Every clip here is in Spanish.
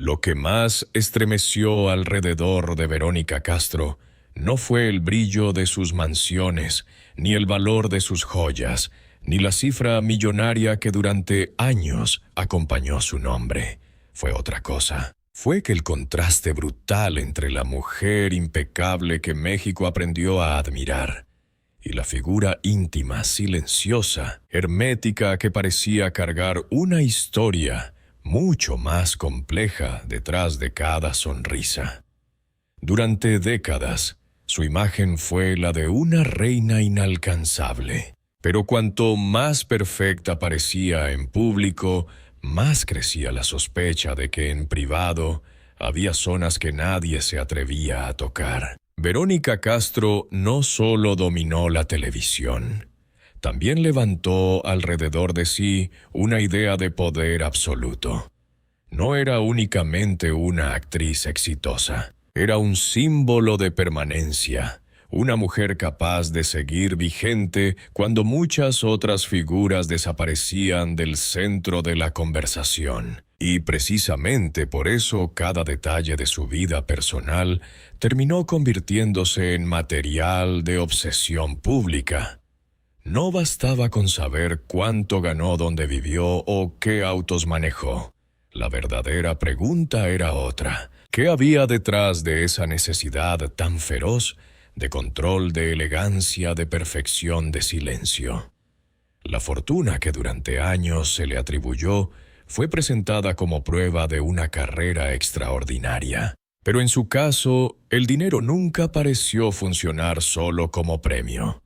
Lo que más estremeció alrededor de Verónica Castro no fue el brillo de sus mansiones, ni el valor de sus joyas, ni la cifra millonaria que durante años acompañó su nombre. Fue otra cosa. Fue que el contraste brutal entre la mujer impecable que México aprendió a admirar y la figura íntima, silenciosa, hermética que parecía cargar una historia mucho más compleja detrás de cada sonrisa. Durante décadas, su imagen fue la de una reina inalcanzable, pero cuanto más perfecta parecía en público, más crecía la sospecha de que en privado había zonas que nadie se atrevía a tocar. Verónica Castro no solo dominó la televisión, también levantó alrededor de sí una idea de poder absoluto. No era únicamente una actriz exitosa, era un símbolo de permanencia, una mujer capaz de seguir vigente cuando muchas otras figuras desaparecían del centro de la conversación. Y precisamente por eso cada detalle de su vida personal terminó convirtiéndose en material de obsesión pública. No bastaba con saber cuánto ganó donde vivió o qué autos manejó. La verdadera pregunta era otra. ¿Qué había detrás de esa necesidad tan feroz de control, de elegancia, de perfección, de silencio? La fortuna que durante años se le atribuyó fue presentada como prueba de una carrera extraordinaria. Pero en su caso, el dinero nunca pareció funcionar solo como premio.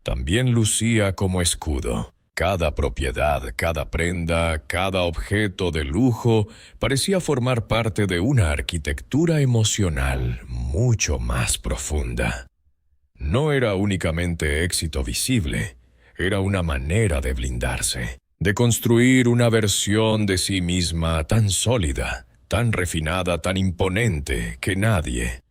También lucía como escudo. Cada propiedad, cada prenda, cada objeto de lujo parecía formar parte de una arquitectura emocional mucho más profunda. No era únicamente éxito visible, era una manera de blindarse, de construir una versión de sí misma tan sólida, tan refinada, tan imponente que nadie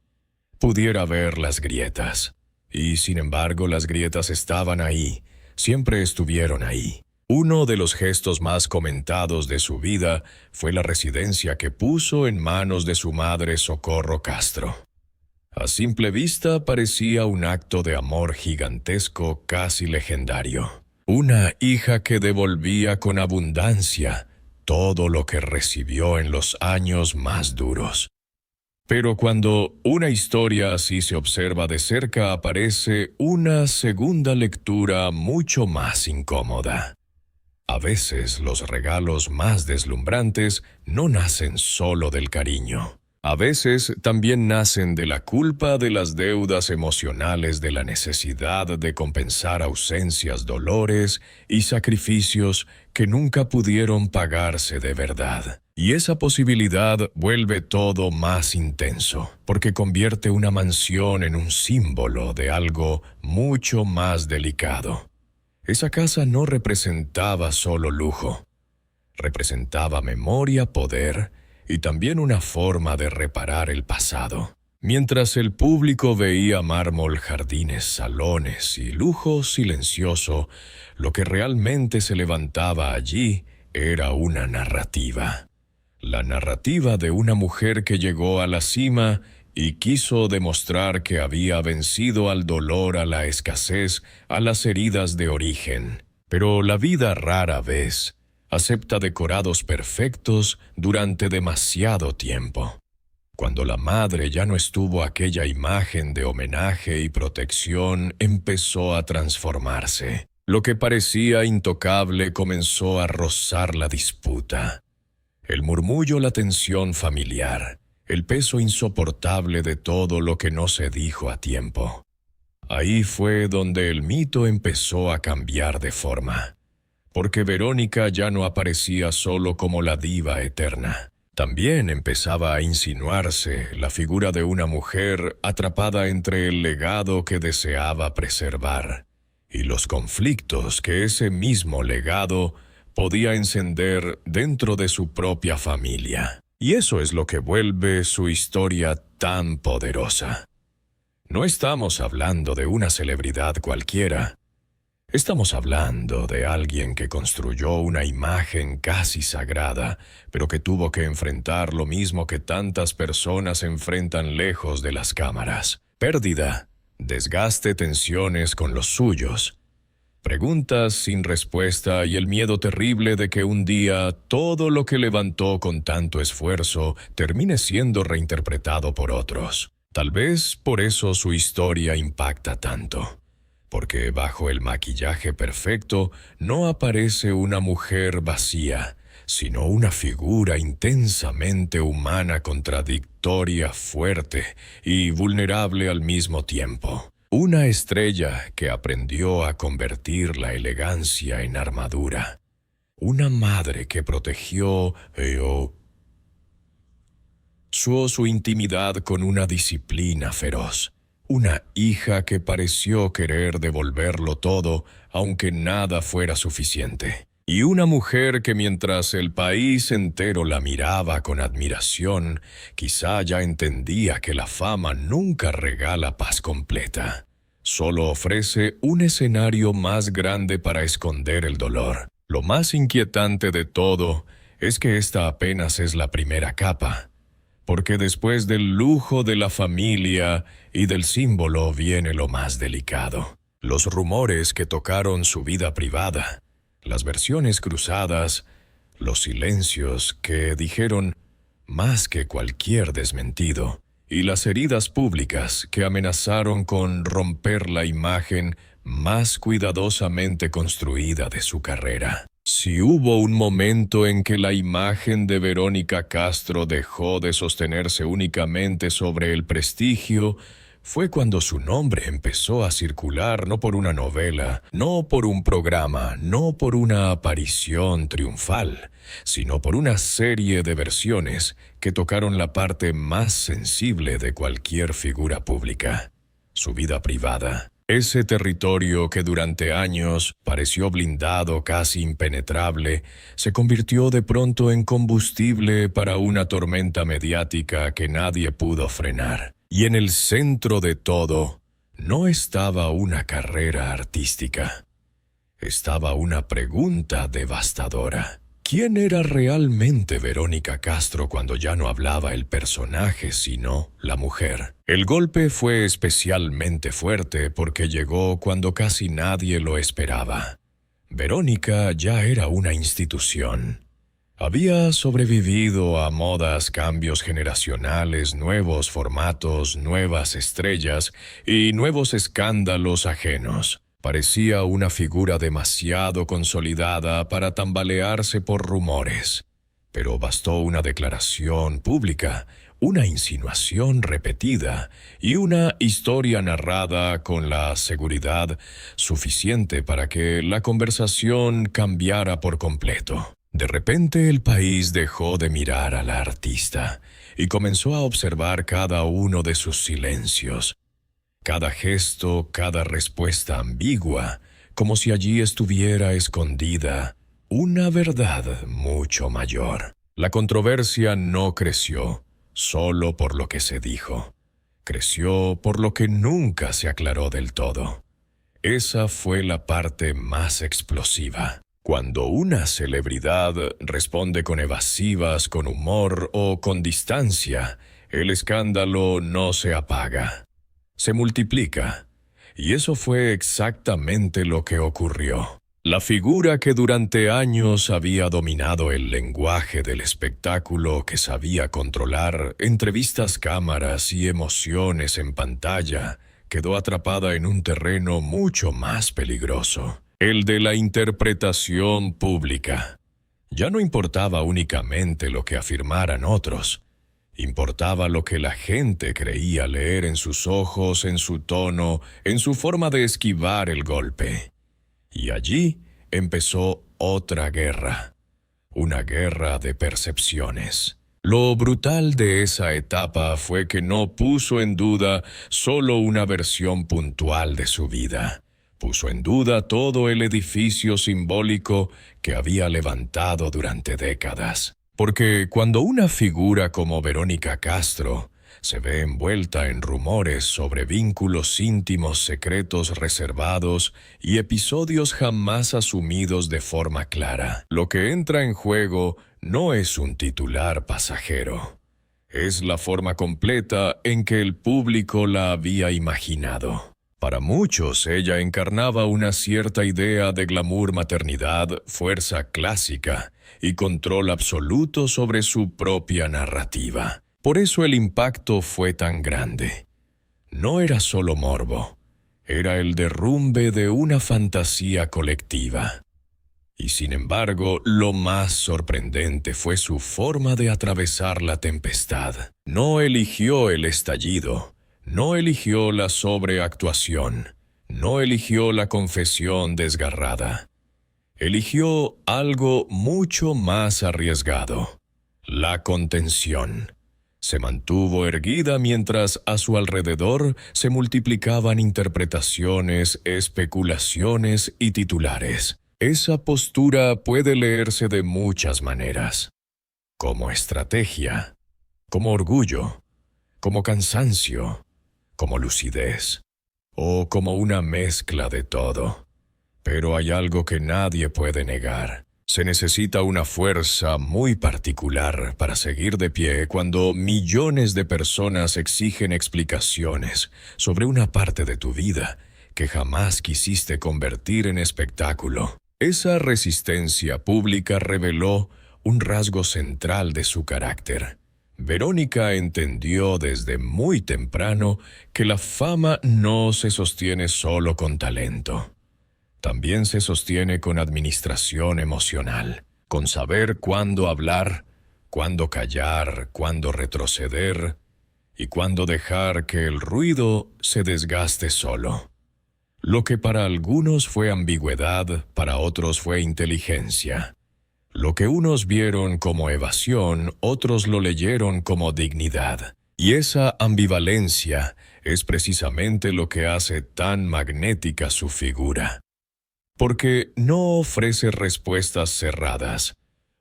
pudiera ver las grietas. Y sin embargo, las grietas estaban ahí, siempre estuvieron ahí. Uno de los gestos más comentados de su vida fue la residencia que puso en manos de su madre Socorro Castro. A simple vista parecía un acto de amor gigantesco, casi legendario. Una hija que devolvía con abundancia todo lo que recibió en los años más duros. Pero cuando una historia así se observa de cerca, aparece una segunda lectura mucho más incómoda. A veces los regalos más deslumbrantes no nacen solo del cariño. A veces también nacen de la culpa, de las deudas emocionales, de la necesidad de compensar ausencias, dolores y sacrificios que nunca pudieron pagarse de verdad. Y esa posibilidad vuelve todo más intenso, porque convierte una mansión en un símbolo de algo mucho más delicado. Esa casa no representaba solo lujo, representaba memoria, poder y también una forma de reparar el pasado. Mientras el público veía mármol, jardines, salones y lujo silencioso, lo que realmente se levantaba allí era una narrativa. La narrativa de una mujer que llegó a la cima y quiso demostrar que había vencido al dolor, a la escasez, a las heridas de origen. Pero la vida rara vez acepta decorados perfectos durante demasiado tiempo. Cuando la madre ya no estuvo, aquella imagen de homenaje y protección empezó a transformarse. Lo que parecía intocable comenzó a rozar la disputa. El murmullo, la tensión familiar, el peso insoportable de todo lo que no se dijo a tiempo. Ahí fue donde el mito empezó a cambiar de forma. Porque Verónica ya no aparecía solo como la diva eterna. También empezaba a insinuarse la figura de una mujer atrapada entre el legado que deseaba preservar y los conflictos que ese mismo legado podía encender dentro de su propia familia. Y eso es lo que vuelve su historia tan poderosa. No estamos hablando de una celebridad cualquiera. Estamos hablando de alguien que construyó una imagen casi sagrada, pero que tuvo que enfrentar lo mismo que tantas personas enfrentan lejos de las cámaras: pérdida, desgaste, tensiones con los suyos, preguntas sin respuesta y el miedo terrible de que un día todo lo que levantó con tanto esfuerzo termine siendo reinterpretado por otros. Tal vez por eso su historia impacta tanto, porque bajo el maquillaje perfecto no aparece una mujer vacía, sino una figura intensamente humana, contradictoria, fuerte y vulnerable al mismo tiempo. Una estrella que aprendió a convertir la elegancia en armadura. Una madre que protegió su intimidad con una disciplina feroz. Una hija que pareció querer devolverlo todo, aunque nada fuera suficiente. Y una mujer que mientras el país entero la miraba con admiración, quizá ya entendía que la fama nunca regala paz completa. Solo ofrece un escenario más grande para esconder el dolor. Lo más inquietante de todo es que esta apenas es la primera capa, porque después del lujo de la familia y del símbolo viene lo más delicado. Los rumores que tocaron su vida privada, las versiones cruzadas, los silencios que dijeron más que cualquier desmentido, y las heridas públicas que amenazaron con romper la imagen más cuidadosamente construida de su carrera. Si hubo un momento en que la imagen de Verónica Castro dejó de sostenerse únicamente sobre el prestigio, fue cuando su nombre empezó a circular no por una novela, no por un programa, no por una aparición triunfal, sino por una serie de versiones que tocaron la parte más sensible de cualquier figura pública: su vida privada. Ese territorio que durante años pareció blindado, casi impenetrable, se convirtió de pronto en combustible para una tormenta mediática que nadie pudo frenar. Y en el centro de todo no estaba una carrera artística. Estaba una pregunta devastadora. ¿Quién era realmente Verónica Castro cuando ya no hablaba el personaje, sino la mujer? El golpe fue especialmente fuerte porque llegó cuando casi nadie lo esperaba. Verónica ya era una institución. Había sobrevivido a modas, cambios generacionales, nuevos formatos, nuevas estrellas y nuevos escándalos ajenos. Parecía una figura demasiado consolidada para tambalearse por rumores. Pero bastó una declaración pública, una insinuación repetida y una historia narrada con la seguridad suficiente para que la conversación cambiara por completo. De repente el país dejó de mirar a la artista y comenzó a observar cada uno de sus silencios. Cada gesto, cada respuesta ambigua, como si allí estuviera escondida una verdad mucho mayor. La controversia no creció solo por lo que se dijo. Creció por lo que nunca se aclaró del todo. Esa fue la parte más explosiva. Cuando una celebridad responde con evasivas, con humor o con distancia, el escándalo no se apaga. Se multiplica, y eso fue exactamente lo que ocurrió. La figura que durante años había dominado el lenguaje del espectáculo, que sabía controlar entrevistas, cámaras y emociones en pantalla, quedó atrapada en un terreno mucho más peligroso: el de la interpretación pública. Ya no importaba únicamente lo que afirmaran otros. Importaba lo que la gente creía leer en sus ojos, en su tono, en su forma de esquivar el golpe. Y allí empezó otra guerra, una guerra de percepciones. Lo brutal de esa etapa fue que no puso en duda solo una versión puntual de su vida. Puso en duda todo el edificio simbólico que había levantado durante décadas. Porque cuando una figura como Verónica Castro se ve envuelta en rumores sobre vínculos íntimos secretos reservados y episodios jamás asumidos de forma clara. Lo que entra en juego no es un titular pasajero. Es la forma completa en que el público la había imaginado. Para muchos, ella encarnaba una cierta idea de glamour maternidad, fuerza clásica y control absoluto sobre su propia narrativa. Por eso el impacto fue tan grande. No era solo morbo, era el derrumbe de una fantasía colectiva. Y sin embargo, lo más sorprendente fue su forma de atravesar la tempestad. No eligió el estallido, no eligió la sobreactuación, no eligió la confesión desgarrada. Eligió algo mucho más arriesgado: la contención. Se mantuvo erguida mientras a su alrededor se multiplicaban interpretaciones, especulaciones y titulares. Esa postura puede leerse de muchas maneras: como estrategia, como orgullo, como cansancio, como lucidez, o como una mezcla de todo. Pero hay algo que nadie puede negar. Se necesita una fuerza muy particular para seguir de pie cuando millones de personas exigen explicaciones sobre una parte de tu vida que jamás quisiste convertir en espectáculo. Esa resistencia pública reveló un rasgo central de su carácter. Verónica entendió desde muy temprano que la fama no se sostiene solo con talento. También se sostiene con administración emocional, con saber cuándo hablar, cuándo callar, cuándo retroceder y cuándo dejar que el ruido se desgaste solo. Lo que para algunos fue ambigüedad, para otros fue inteligencia. Lo que unos vieron como evasión, otros lo leyeron como dignidad. Y esa ambivalencia es precisamente lo que hace tan magnética su figura. Porque no ofrece respuestas cerradas,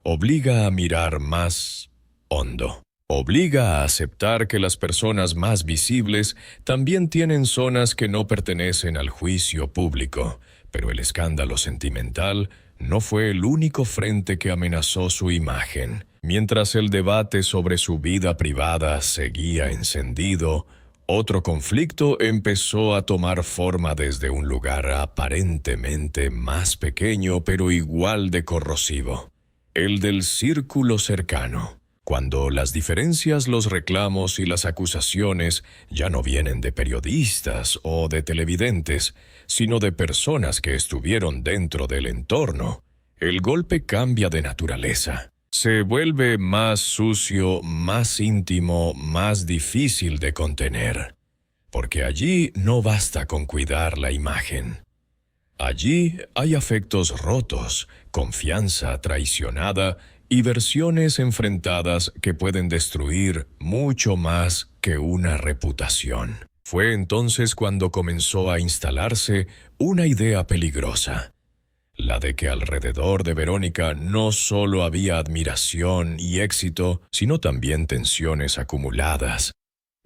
obliga a mirar más hondo. Obliga a aceptar que las personas más visibles también tienen zonas que no pertenecen al juicio público, pero el escándalo sentimental no fue el único frente que amenazó su imagen. Mientras el debate sobre su vida privada seguía encendido, otro conflicto empezó a tomar forma desde un lugar aparentemente más pequeño pero igual de corrosivo: el del círculo cercano. Cuando las diferencias, los reclamos y las acusaciones ya no vienen de periodistas o de televidentes, sino de personas que estuvieron dentro del entorno, el golpe cambia de naturaleza. Se vuelve más sucio, más íntimo, más difícil de contener. Porque allí no basta con cuidar la imagen. Allí hay afectos rotos, confianza traicionada y versiones enfrentadas que pueden destruir mucho más que una reputación. Fue entonces cuando comenzó a instalarse una idea peligrosa: la de que alrededor de Verónica no solo había admiración y éxito, sino también tensiones acumuladas,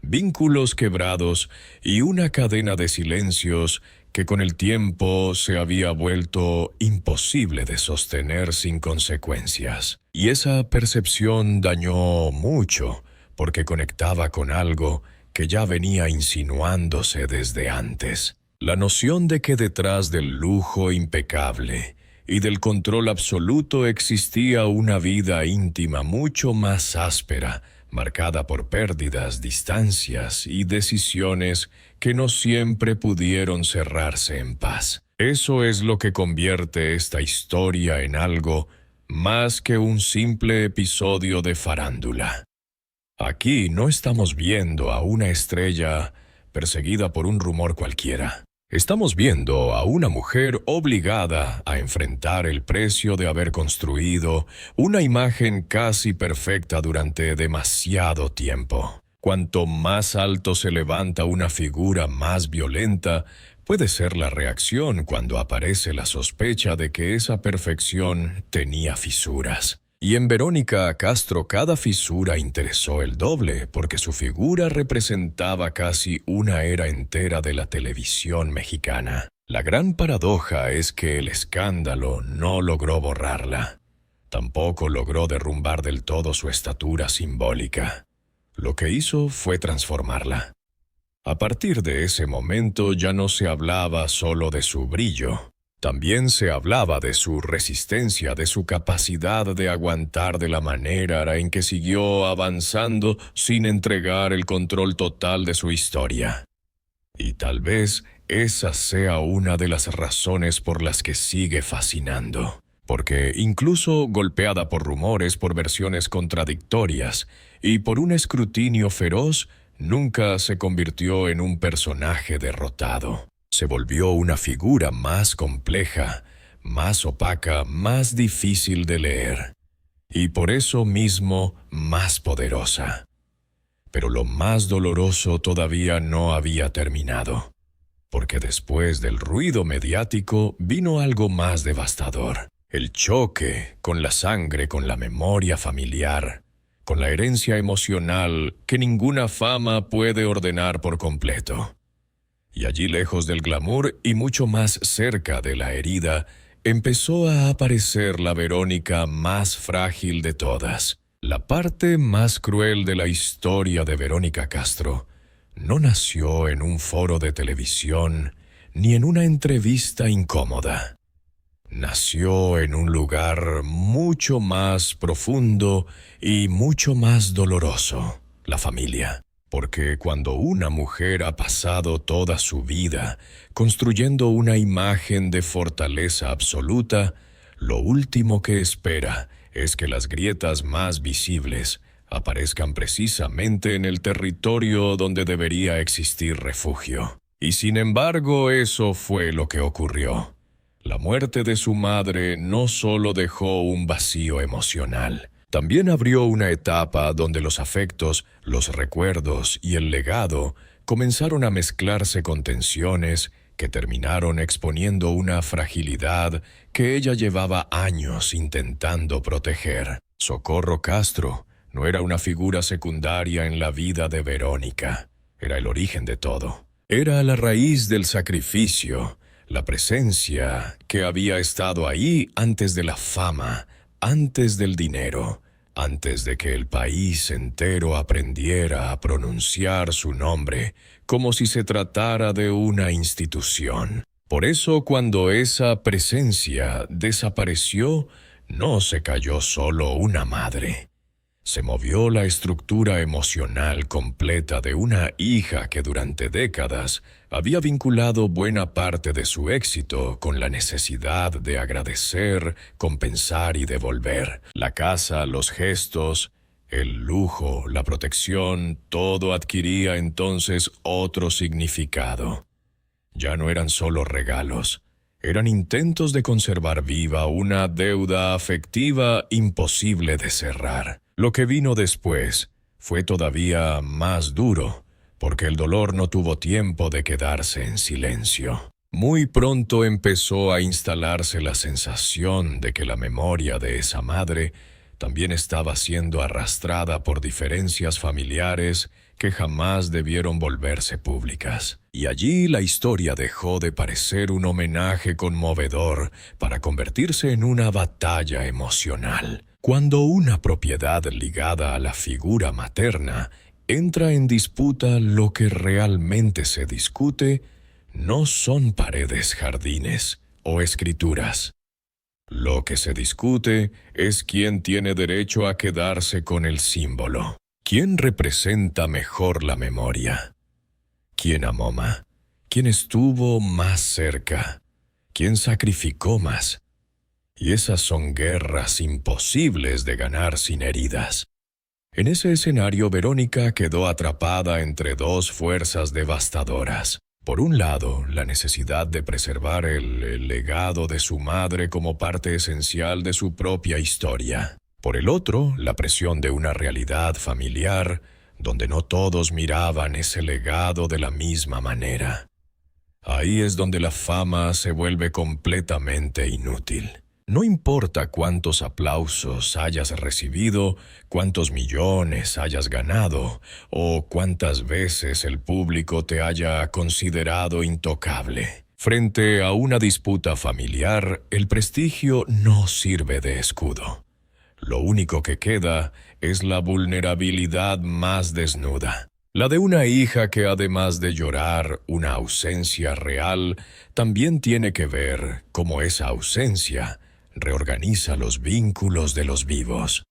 vínculos quebrados y una cadena de silencios que con el tiempo se había vuelto imposible de sostener sin consecuencias. Y esa percepción dañó mucho, porque conectaba con algo que ya venía insinuándose desde antes: la noción de que detrás del lujo impecable y del control absoluto existía una vida íntima mucho más áspera, marcada por pérdidas, distancias y decisiones que no siempre pudieron cerrarse en paz. Eso es lo que convierte esta historia en algo más que un simple episodio de farándula. Aquí no estamos viendo a una estrella perseguida por un rumor cualquiera. Estamos viendo a una mujer obligada a enfrentar el precio de haber construido una imagen casi perfecta durante demasiado tiempo. Cuanto más alto se levanta una figura, más violenta puede ser la reacción cuando aparece la sospecha de que esa perfección tenía fisuras. Y en Verónica Castro cada fisura interesó el doble, porque su figura representaba casi una era entera de la televisión mexicana. La gran paradoja es que el escándalo no logró borrarla. Tampoco logró derrumbar del todo su estatura simbólica. Lo que hizo fue transformarla. A partir de ese momento ya no se hablaba solo de su brillo. También se hablaba de su resistencia, de su capacidad de aguantar de la manera en que siguió avanzando sin entregar el control total de su historia. Y tal vez esa sea una de las razones por las que sigue fascinando. Porque incluso golpeada por rumores, por versiones contradictorias y por un escrutinio feroz, nunca se convirtió en un personaje derrotado. Se volvió una figura más compleja, más opaca, más difícil de leer, y por eso mismo más poderosa. Pero lo más doloroso todavía no había terminado, porque después del ruido mediático vino algo más devastador. El choque con la sangre, con la memoria familiar, con la herencia emocional que ninguna fama puede ordenar por completo. Y allí, lejos del glamour y mucho más cerca de la herida, empezó a aparecer la Verónica más frágil de todas. La parte más cruel de la historia de Verónica Castro no nació en un foro de televisión ni en una entrevista incómoda. Nació en un lugar mucho más profundo y mucho más doloroso, la familia. Porque cuando una mujer ha pasado toda su vida construyendo una imagen de fortaleza absoluta, lo último que espera es que las grietas más visibles aparezcan precisamente en el territorio donde debería existir refugio. Y sin embargo, eso fue lo que ocurrió. La muerte de su madre no solo dejó un vacío emocional, también abrió una etapa donde los afectos, los recuerdos y el legado comenzaron a mezclarse con tensiones que terminaron exponiendo una fragilidad que ella llevaba años intentando proteger. Socorro Castro no era una figura secundaria en la vida de Verónica, era el origen de todo. Era la raíz del sacrificio, la presencia que había estado ahí antes de la fama, antes del dinero, antes de que el país entero aprendiera a pronunciar su nombre como si se tratara de una institución. Por eso, cuando esa presencia desapareció, no se cayó solo una madre. Se movió la estructura emocional completa de una hija que durante décadas había vinculado buena parte de su éxito con la necesidad de agradecer, compensar y devolver. La casa, los gestos, el lujo, la protección, todo adquiría entonces otro significado. Ya no eran solo regalos, eran intentos de conservar viva una deuda afectiva imposible de cerrar. Lo que vino después fue todavía más duro, porque el dolor no tuvo tiempo de quedarse en silencio. Muy pronto empezó a instalarse la sensación de que la memoria de esa madre también estaba siendo arrastrada por diferencias familiares que jamás debieron volverse públicas. Y allí la historia dejó de parecer un homenaje conmovedor para convertirse en una batalla emocional. Cuando una propiedad ligada a la figura materna entra en disputa, lo que realmente se discute no son paredes, jardines o escrituras. Lo que se discute es quién tiene derecho a quedarse con el símbolo. ¿Quién representa mejor la memoria? ¿Quién amó más? ¿Quién estuvo más cerca? ¿Quién sacrificó más? Y esas son guerras imposibles de ganar sin heridas. En ese escenario, Verónica quedó atrapada entre dos fuerzas devastadoras. Por un lado, la necesidad de preservar el legado de su madre como parte esencial de su propia historia. Por el otro, la presión de una realidad familiar donde no todos miraban ese legado de la misma manera. Ahí es donde la fama se vuelve completamente inútil. No importa cuántos aplausos hayas recibido, cuántos millones hayas ganado, o cuántas veces el público te haya considerado intocable. Frente a una disputa familiar, el prestigio no sirve de escudo. Lo único que queda es la vulnerabilidad más desnuda. La de una hija que, además de llorar una ausencia real, también tiene que ver cómo esa ausencia reorganiza los vínculos de los vivos.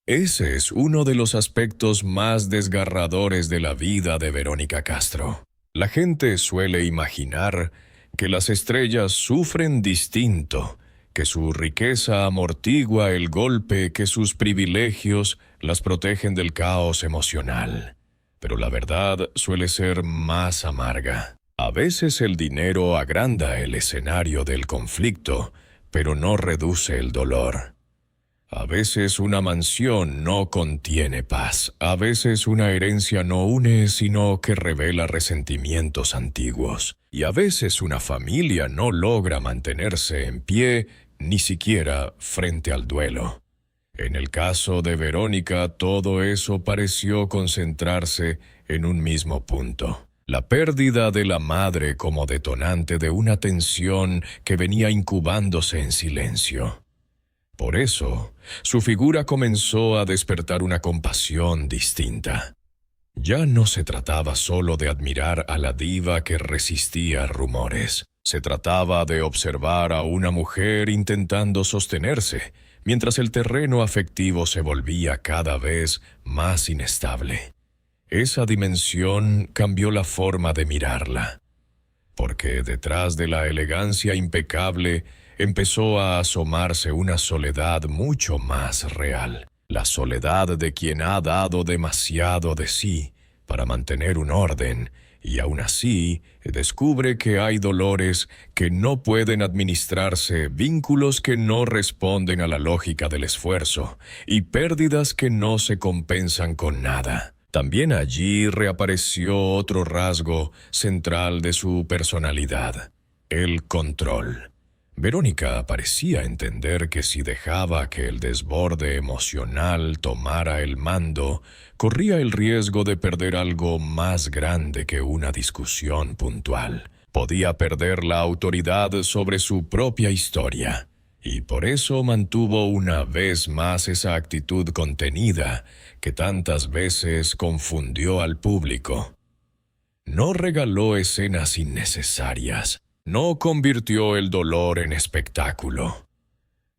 Ese es uno de los aspectos más desgarradores de la vida de Verónica Castro. La gente suele imaginar que las estrellas sufren distinto, que su riqueza amortigua el golpe, que sus privilegios las protegen del caos emocional. Pero la verdad suele ser más amarga. A veces el dinero agranda el escenario del conflicto, pero no reduce el dolor. A veces una mansión no contiene paz. A veces una herencia no une, sino que revela resentimientos antiguos. Y a veces una familia no logra mantenerse en pie, ni siquiera frente al duelo. En el caso de Verónica, todo eso pareció concentrarse en un mismo punto. La pérdida de la madre como detonante de una tensión que venía incubándose en silencio. Por eso, su figura comenzó a despertar una compasión distinta. Ya no se trataba solo de admirar a la diva que resistía rumores. Se trataba de observar a una mujer intentando sostenerse, mientras el terreno afectivo se volvía cada vez más inestable. Esa dimensión cambió la forma de mirarla, porque detrás de la elegancia impecable empezó a asomarse una soledad mucho más real. La soledad de quien ha dado demasiado de sí para mantener un orden, y aún así descubre que hay dolores que no pueden administrarse, vínculos que no responden a la lógica del esfuerzo, y pérdidas que no se compensan con nada. También allí reapareció otro rasgo central de su personalidad: el control. Verónica parecía entender que si dejaba que el desborde emocional tomara el mando, corría el riesgo de perder algo más grande que una discusión puntual. Podía perder la autoridad sobre su propia historia, y por eso mantuvo una vez más esa actitud contenida que tantas veces confundió al público. No regaló escenas innecesarias. No convirtió el dolor en espectáculo.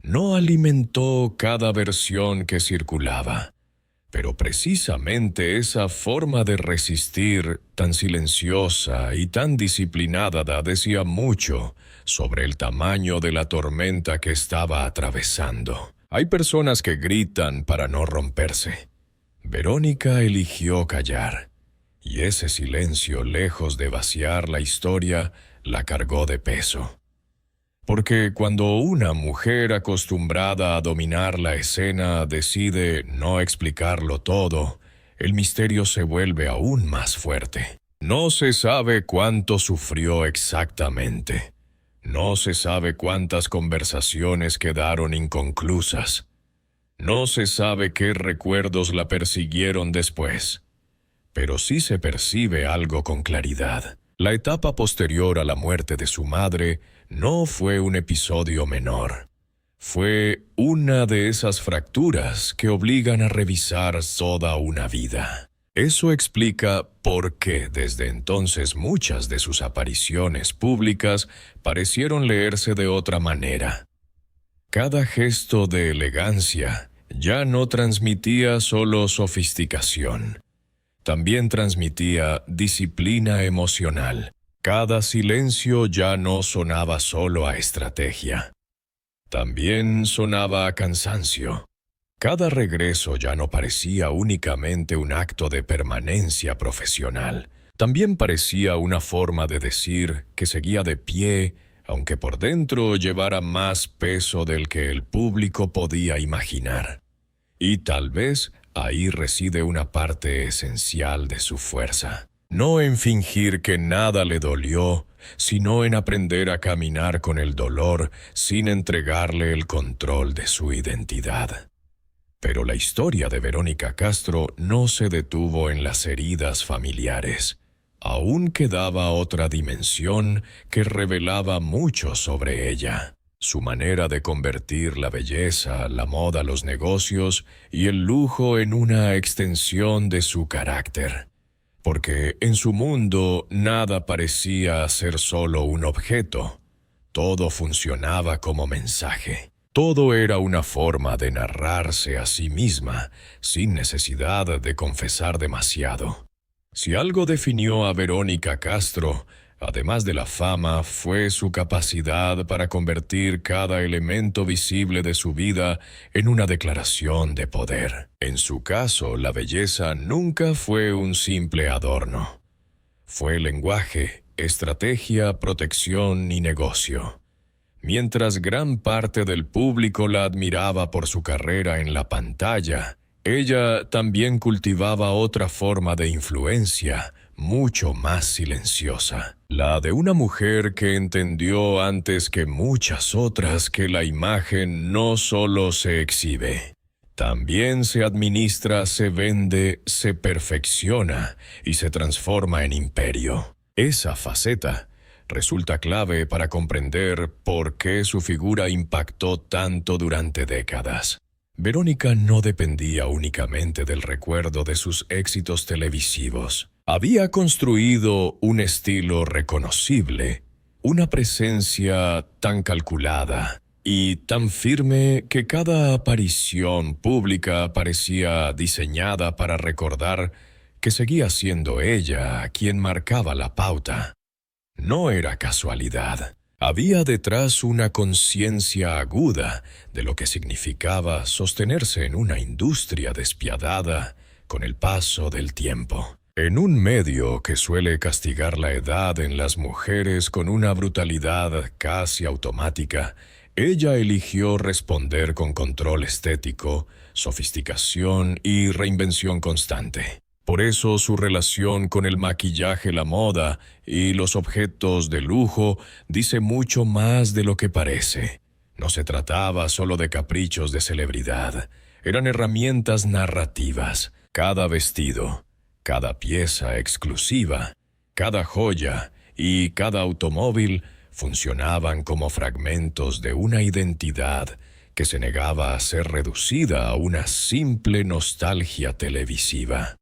No alimentó cada versión que circulaba. Pero precisamente esa forma de resistir, tan silenciosa y tan disciplinada, decía mucho sobre el tamaño de la tormenta que estaba atravesando. Hay personas que gritan para no romperse. Verónica eligió callar, y ese silencio, lejos de vaciar la historia, la cargó de peso. Porque cuando una mujer acostumbrada a dominar la escena decide no explicarlo todo, el misterio se vuelve aún más fuerte. No se sabe cuánto sufrió exactamente. No se sabe cuántas conversaciones quedaron inconclusas. No se sabe qué recuerdos la persiguieron después. Pero sí se percibe algo con claridad. La etapa posterior a la muerte de su madre no fue un episodio menor. Fue una de esas fracturas que obligan a revisar toda una vida. Eso explica por qué desde entonces muchas de sus apariciones públicas parecieron leerse de otra manera. Cada gesto de elegancia ya no transmitía solo sofisticación. También transmitía disciplina emocional. Cada silencio ya no sonaba solo a estrategia. También sonaba a cansancio. Cada regreso ya no parecía únicamente un acto de permanencia profesional. También parecía una forma de decir que seguía de pie, aunque por dentro llevara más peso del que el público podía imaginar. Y tal vez ahí reside una parte esencial de su fuerza. no en fingir que nada le dolió, sino en aprender a caminar con el dolor sin entregarle el control de su identidad. Pero la historia de Verónica Castro no se detuvo en las heridas familiares. Aún quedaba otra dimensión que revelaba mucho sobre ella. Su manera de convertir la belleza, la moda, los negocios y el lujo en una extensión de su carácter. Porque en su mundo nada parecía ser solo un objeto. Todo funcionaba como mensaje. Todo era una forma de narrarse a sí misma, sin necesidad de confesar demasiado. Si algo definió a Verónica Castro, además de la fama, fue su capacidad para convertir cada elemento visible de su vida en una declaración de poder. En su caso, la belleza nunca fue un simple adorno. Fue lenguaje, estrategia, protección y negocio. Mientras gran parte del público la admiraba por su carrera en la pantalla, ella también cultivaba otra forma de influencia, mucho más silenciosa. La de una mujer que entendió antes que muchas otras que la imagen no solo se exhibe, también se administra, se vende, se perfecciona y se transforma en imperio. Esa faceta resulta clave para comprender por qué su figura impactó tanto durante décadas. Verónica no dependía únicamente del recuerdo de sus éxitos televisivos. Había construido un estilo reconocible, una presencia tan calculada y tan firme que cada aparición pública parecía diseñada para recordar que seguía siendo ella quien marcaba la pauta. No era casualidad. Había detrás una conciencia aguda de lo que significaba sostenerse en una industria despiadada con el paso del tiempo. En un medio que suele castigar la edad en las mujeres con una brutalidad casi automática, ella eligió responder con control estético, sofisticación y reinvención constante. Por eso su relación con el maquillaje, la moda y los objetos de lujo dice mucho más de lo que parece. No se trataba solo de caprichos de celebridad, eran herramientas narrativas. Cada vestido, cada pieza exclusiva, cada joya y cada automóvil funcionaban como fragmentos de una identidad que se negaba a ser reducida a una simple nostalgia televisiva.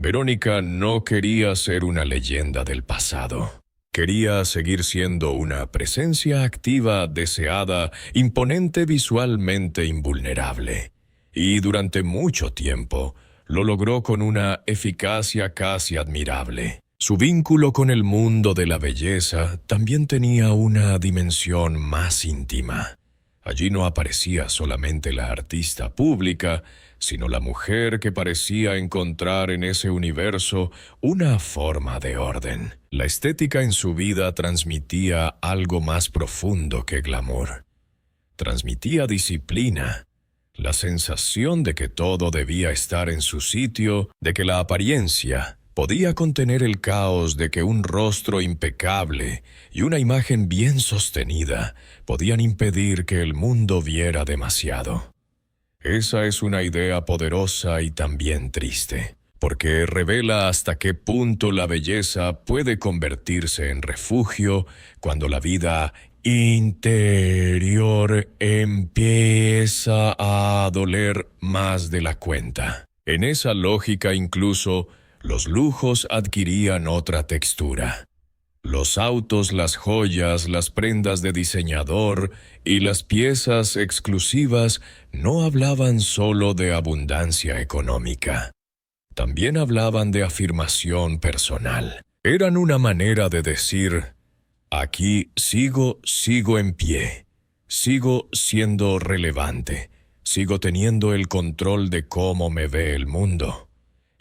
Verónica no quería ser una leyenda del pasado. Quería seguir siendo una presencia activa, deseada, imponente, visualmente invulnerable. Y durante mucho tiempo lo logró con una eficacia casi admirable. Su vínculo con el mundo de la belleza también tenía una dimensión más íntima. Allí no aparecía solamente la artista pública, sino la mujer que parecía encontrar en ese universo una forma de orden. La estética en su vida transmitía algo más profundo que glamour. Transmitía disciplina, la sensación de que todo debía estar en su sitio, de que la apariencia podía contener el caos, de que un rostro impecable y una imagen bien sostenida podían impedir que el mundo viera demasiado. Esa es una idea poderosa y también triste, porque revela hasta qué punto la belleza puede convertirse en refugio cuando la vida interior empieza a doler más de la cuenta. En esa lógica incluso, los lujos adquirían otra textura. Los autos, las joyas, las prendas de diseñador y las piezas exclusivas no hablaban solo de abundancia económica. También hablaban de afirmación personal. Eran una manera de decir: aquí sigo en pie, sigo siendo relevante, sigo teniendo el control de cómo me ve el mundo.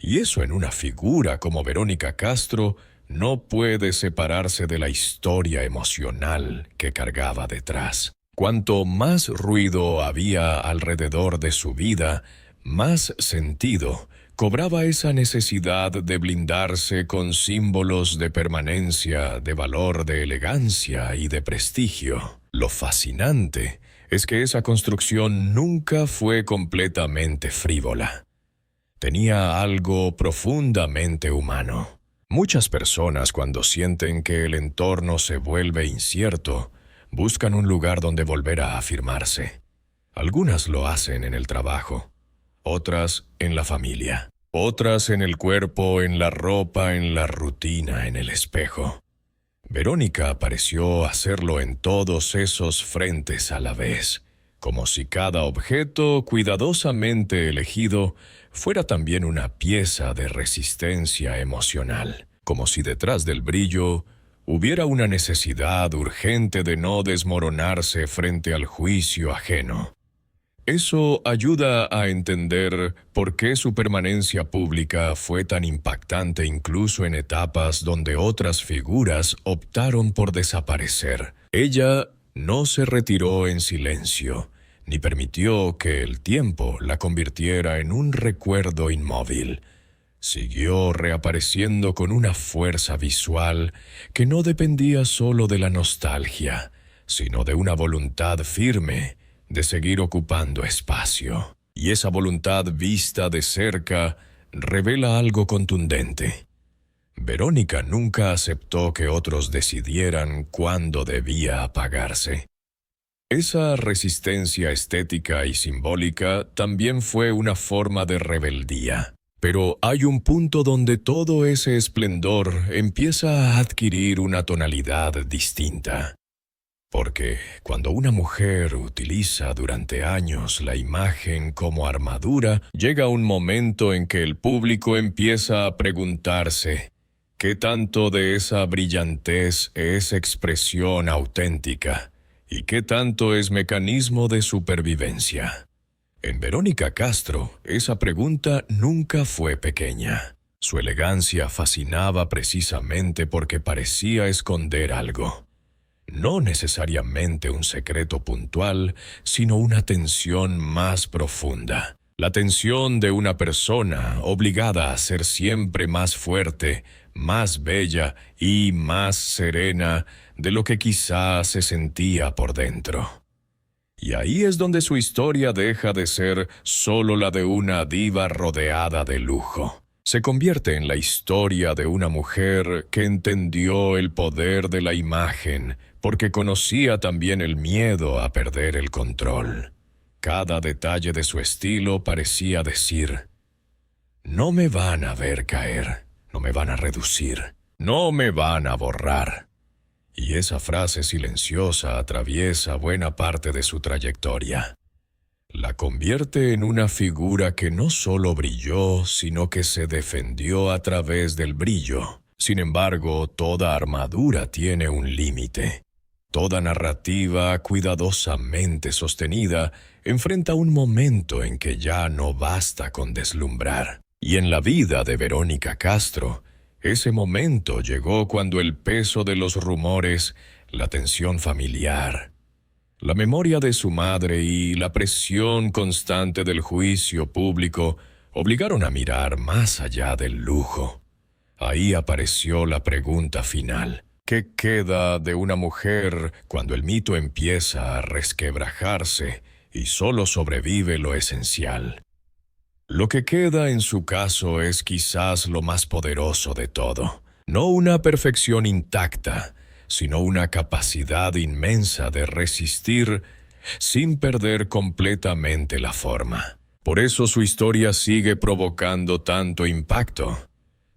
Y eso en una figura como Verónica Castro no puede separarse de la historia emocional que cargaba detrás. Cuanto más ruido había alrededor de su vida, más sentido cobraba esa necesidad de blindarse con símbolos de permanencia, de valor, de elegancia y de prestigio. Lo fascinante es que esa construcción nunca fue completamente frívola. Tenía algo profundamente humano. Muchas personas, cuando sienten que el entorno se vuelve incierto, buscan un lugar donde volver a afirmarse. Algunas lo hacen en el trabajo, otras en la familia, otras en el cuerpo, en la ropa, en la rutina, en el espejo. Verónica pareció hacerlo en todos esos frentes a la vez, como si cada objeto cuidadosamente elegido fuera también una pieza de resistencia emocional, como si detrás del brillo hubiera una necesidad urgente de no desmoronarse frente al juicio ajeno. Eso ayuda a entender por qué su permanencia pública fue tan impactante incluso en etapas donde otras figuras optaron por desaparecer. Ella no se retiró en silencio, ni permitió que el tiempo la convirtiera en un recuerdo inmóvil. Siguió reapareciendo con una fuerza visual que no dependía solo de la nostalgia, sino de una voluntad firme de seguir ocupando espacio. Y esa voluntad vista de cerca revela algo contundente. Verónica nunca aceptó que otros decidieran cuándo debía apagarse. Esa resistencia estética y simbólica también fue una forma de rebeldía. Pero hay un punto donde todo ese esplendor empieza a adquirir una tonalidad distinta. Porque cuando una mujer utiliza durante años la imagen como armadura, llega un momento en que el público empieza a preguntarse ¿qué tanto de esa brillantez es expresión auténtica y qué tanto es mecanismo de supervivencia? En Verónica Castro, esa pregunta nunca fue pequeña. Su elegancia fascinaba precisamente porque parecía esconder algo. No necesariamente un secreto puntual, sino una tensión más profunda. La tensión de una persona obligada a ser siempre más fuerte, más bella y más serena de lo que quizá se sentía por dentro. Y ahí es donde su historia deja de ser solo la de una diva rodeada de lujo. Se convierte en la historia de una mujer que entendió el poder de la imagen, porque conocía también el miedo a perder el control. Cada detalle de su estilo parecía decir: no me van a ver caer, no me van a reducir, no me van a borrar. Y esa frase silenciosa atraviesa buena parte de su trayectoria. La convierte en una figura que no solo brilló, sino que se defendió a través del brillo. Sin embargo, toda armadura tiene un límite. Toda narrativa cuidadosamente sostenida enfrenta un momento en que ya no basta con deslumbrar. Y en la vida de Verónica Castro, ese momento llegó cuando el peso de los rumores, la tensión familiar, la memoria de su madre y la presión constante del juicio público obligaron a mirar más allá del lujo. Ahí apareció la pregunta final. ¿Qué queda de una mujer cuando el mito empieza a resquebrajarse y solo sobrevive lo esencial? Lo que queda en su caso es quizás lo más poderoso de todo. No una perfección intacta, sino una capacidad inmensa de resistir sin perder completamente la forma. Por eso su historia sigue provocando tanto impacto,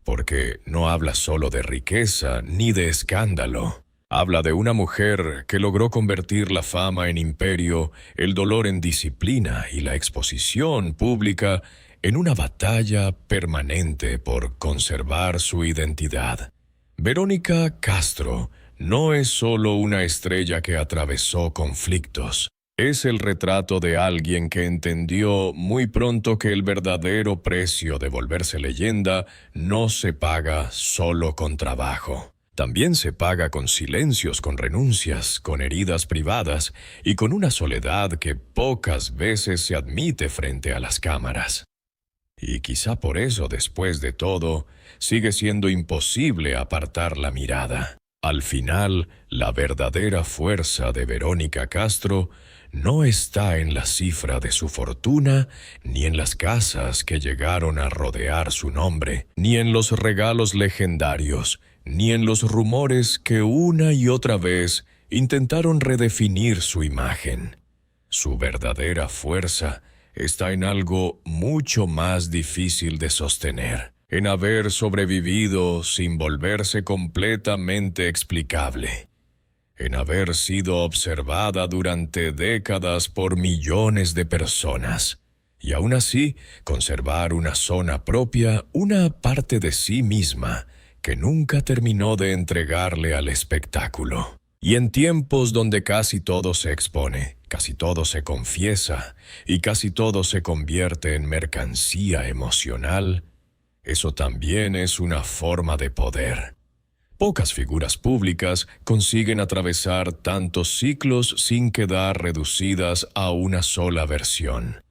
porque no habla solo de riqueza ni de escándalo. Habla de una mujer que logró convertir la fama en imperio, el dolor en disciplina y la exposición pública en una batalla permanente por conservar su identidad. Verónica Castro no es solo una estrella que atravesó conflictos. Es el retrato de alguien que entendió muy pronto que el verdadero precio de volverse leyenda no se paga solo con trabajo. También se paga con silencios, con renuncias, con heridas privadas y con una soledad que pocas veces se admite frente a las cámaras. Y quizá por eso, después de todo, sigue siendo imposible apartar la mirada. Al final, la verdadera fuerza de Verónica Castro no está en la cifra de su fortuna, ni en las casas que llegaron a rodear su nombre, ni en los regalos legendarios, ni en los rumores que una y otra vez intentaron redefinir su imagen. Su verdadera fuerza está en algo mucho más difícil de sostener, en haber sobrevivido sin volverse completamente explicable, en haber sido observada durante décadas por millones de personas, y aún así conservar una zona propia, una parte de sí misma, que nunca terminó de entregarle al espectáculo. Y en tiempos donde casi todo se expone, casi todo se confiesa y casi todo se convierte en mercancía emocional, eso también es una forma de poder. Pocas figuras públicas consiguen atravesar tantos ciclos sin quedar reducidas a una sola versión.